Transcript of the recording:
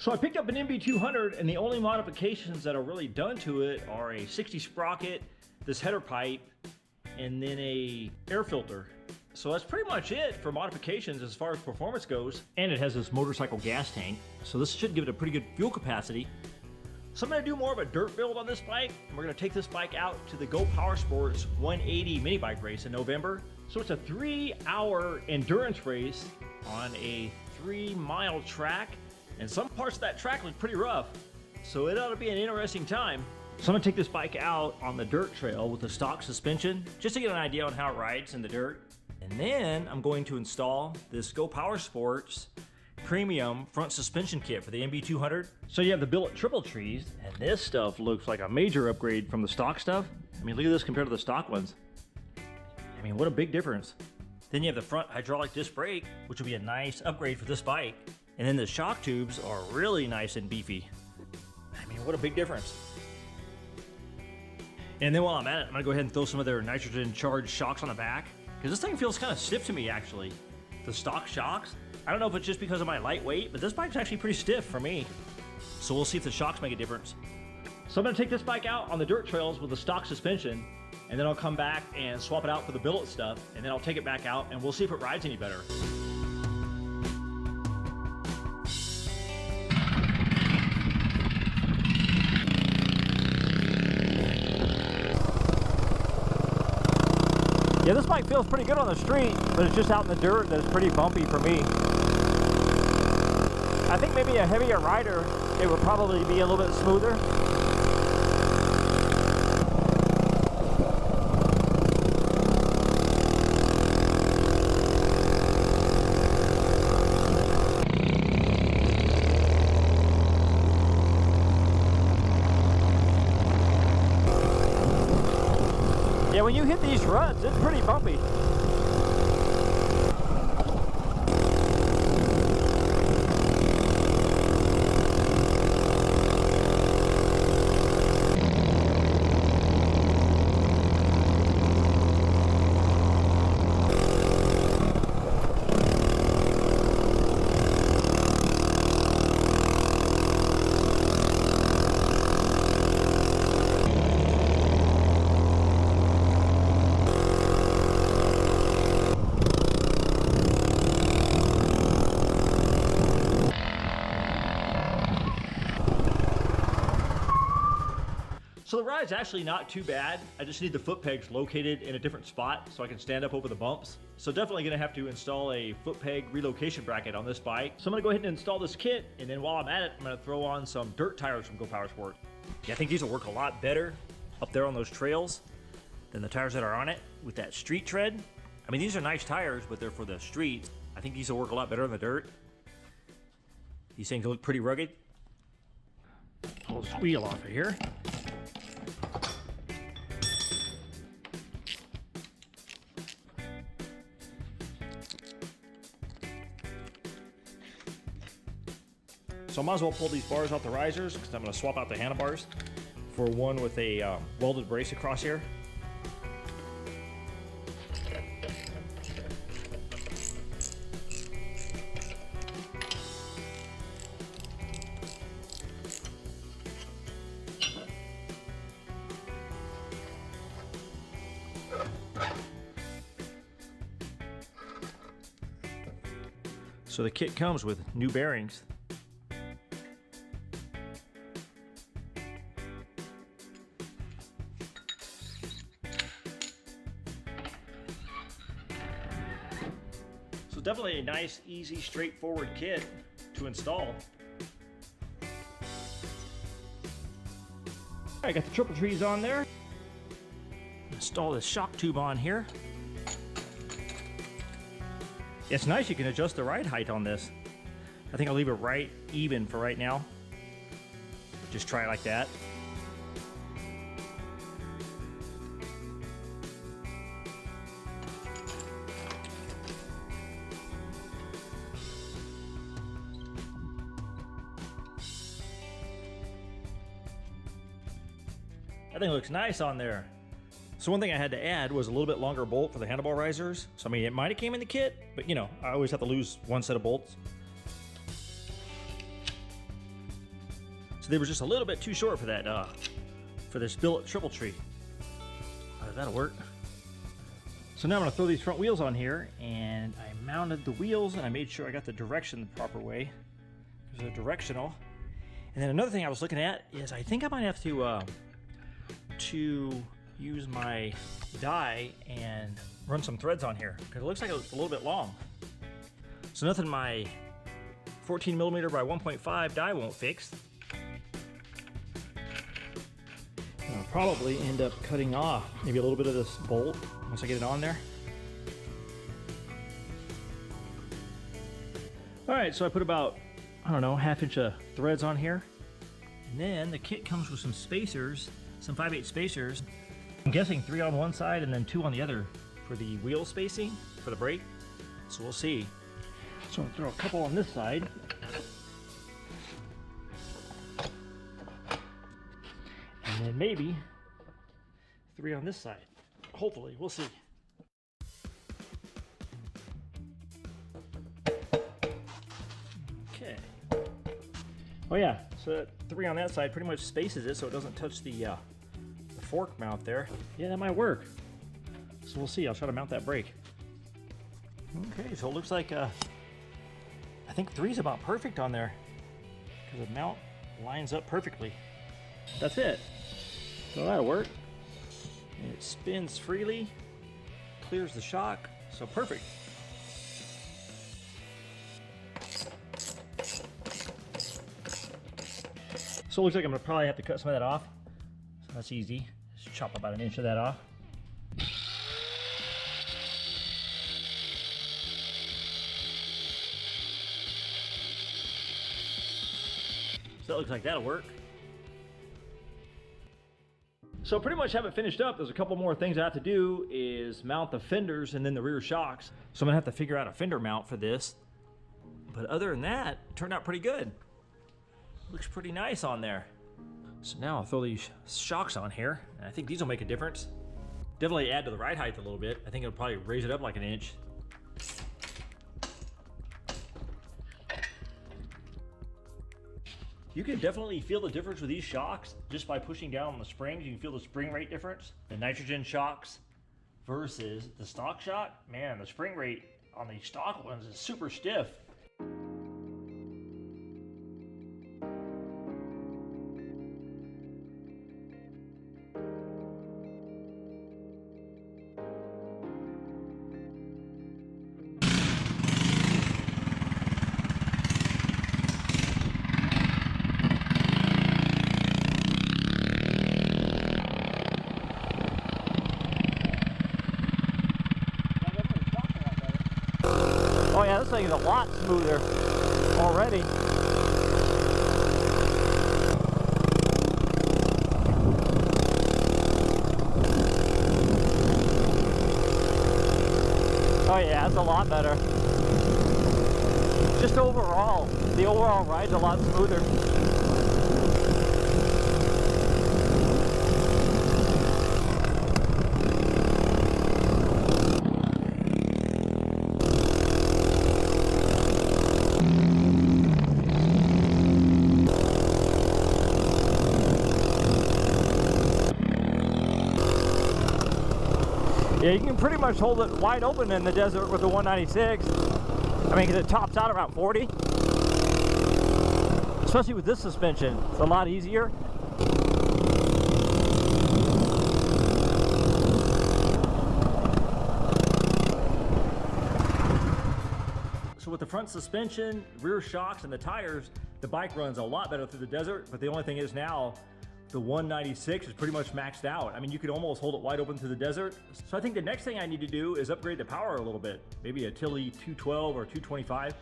So I picked up an MB200, and the only modifications that are really done to it are a 60 sprocket, this header pipe, and then a air filter. So that's pretty much it for modifications as far as performance goes. And it has this motorcycle gas tank, so this should give it a pretty good fuel capacity. So I'm gonna do more of a dirt build on this bike, and we're gonna take this bike out to the GoPowerSports 180 mini bike race in November. So it's a 3-hour endurance race on a 3-mile track, and some parts of that track look pretty rough. So it ought to be an interesting time. So I'm gonna take this bike out on the dirt trail with the stock suspension, just to get an idea on how it rides in the dirt. And then I'm going to install this GoPowerSports Premium front suspension kit for the MB200. So you have the billet triple trees, and this stuff looks like a major upgrade from the stock stuff. I mean, look at this compared to the stock ones. I mean, what a big difference. Then you have the front hydraulic disc brake, which will be a nice upgrade for this bike. And then the shock tubes are really nice and beefy. I mean, what a big difference. And then while I'm at it, I'm gonna go ahead and throw some of their nitrogen charged shocks on the back, because this thing feels kind of stiff to me actually. The stock shocks. I don't know if it's just because of my lightweight, but this bike's actually pretty stiff for me. So we'll see if the shocks make a difference. So I'm gonna take this bike out on the dirt trails with the stock suspension, and then I'll come back and swap it out for the billet stuff, and then I'll take it back out and we'll see if it rides any better. Yeah, this bike feels pretty good on the street, but it's just out in the dirt that it's pretty bumpy for me. I think maybe a heavier rider, it would probably be a little bit smoother. Yeah, when you hit these ruts, it's pretty bumpy. So the ride's actually not too bad. I just need the foot pegs located in a different spot so I can stand up over the bumps. So definitely gonna have to install a foot peg relocation bracket on this bike. So I'm gonna go ahead and install this kit, and then while I'm at it, I'm gonna throw on some dirt tires from GoPowerSport. Yeah, I think these will work a lot better up there on those trails than the tires that are on it with that street tread. I mean, these are nice tires, but they're for the street. I think these will work a lot better in the dirt. These things look pretty rugged. Pull this wheel off of here. So I might as well pull these bars off the risers, because I'm going to swap out the handlebars for one with a welded brace across here. So the kit comes with new bearings. So definitely a nice, easy, straightforward kit to install. I got the triple trees on there. Install this shock tube on here. It's nice you can adjust the ride height on this. I think I'll leave it right even for right now. Just try it like that. That thing looks nice on there. So one thing I had to add was a little bit longer bolt for the handlebar risers. So I mean, it might have came in the kit, but you know, I always have to lose one set of bolts. So they were just a little bit too short for that, for this billet triple tree. That'll work. So now I'm gonna throw these front wheels on here, and I mounted the wheels and I made sure I got the direction the proper way. They're directional. And then another thing I was looking at is I think I might have to use my die and run some threads on here, because it looks like it's a little bit long. So nothing my 14mm by 1.5 die won't fix. I'll probably end up cutting off maybe a little bit of this bolt once I get it on there. All right, so I put about, I don't know, 1/2 inch of threads on here. And then the kit comes with some spacers, some 5/8 spacers. I'm guessing 3 on one side and then 2 on the other for the wheel spacing for the brake. So we'll see. So I'll throw a couple on this side. And then maybe 3 on this side. Hopefully, we'll see. Okay. Oh yeah, so that 3 on that side pretty much spaces it so it doesn't touch the fork mount there. Yeah, that might work. So we'll see. I'll try to mount that brake. Okay, so it looks like I think 3 is about perfect on there because the mount lines up perfectly. That's it. So that'll work. And it spins freely, clears the shock, so perfect. So it looks like I'm gonna probably have to cut some of that off. So that's easy. Just chop about 1 inch of that off. So it looks like that'll work. So pretty much have it finished up. There's a couple more things I have to do is mount the fenders and then the rear shocks. So I'm gonna have to figure out a fender mount for this. But other than that, it turned out pretty good. Looks pretty nice on there. So now I'll throw these shocks on here. And I think these will make a difference. Definitely add to the ride height a little bit. I think it'll probably raise it up like 1 inch. You can definitely feel the difference with these shocks just by pushing down on the springs. You can feel the spring rate difference. The nitrogen shocks versus the stock shock. Man, the spring rate on these stock ones is super stiff. Oh yeah, this thing is a lot smoother already. Oh yeah, it's a lot better. Just overall, the overall ride's a lot smoother. Yeah, you can pretty much hold it wide open in the desert with the 196. I mean, because it tops out around 40. Especially with this suspension, it's a lot easier. So with the front suspension, rear shocks, and the tires, the bike runs a lot better through the desert, but the only thing is now, the 196 is pretty much maxed out. I mean, you could almost hold it wide open through the desert. So I think the next thing I need to do is upgrade the power a little bit. Maybe a Tilley 212 or 225.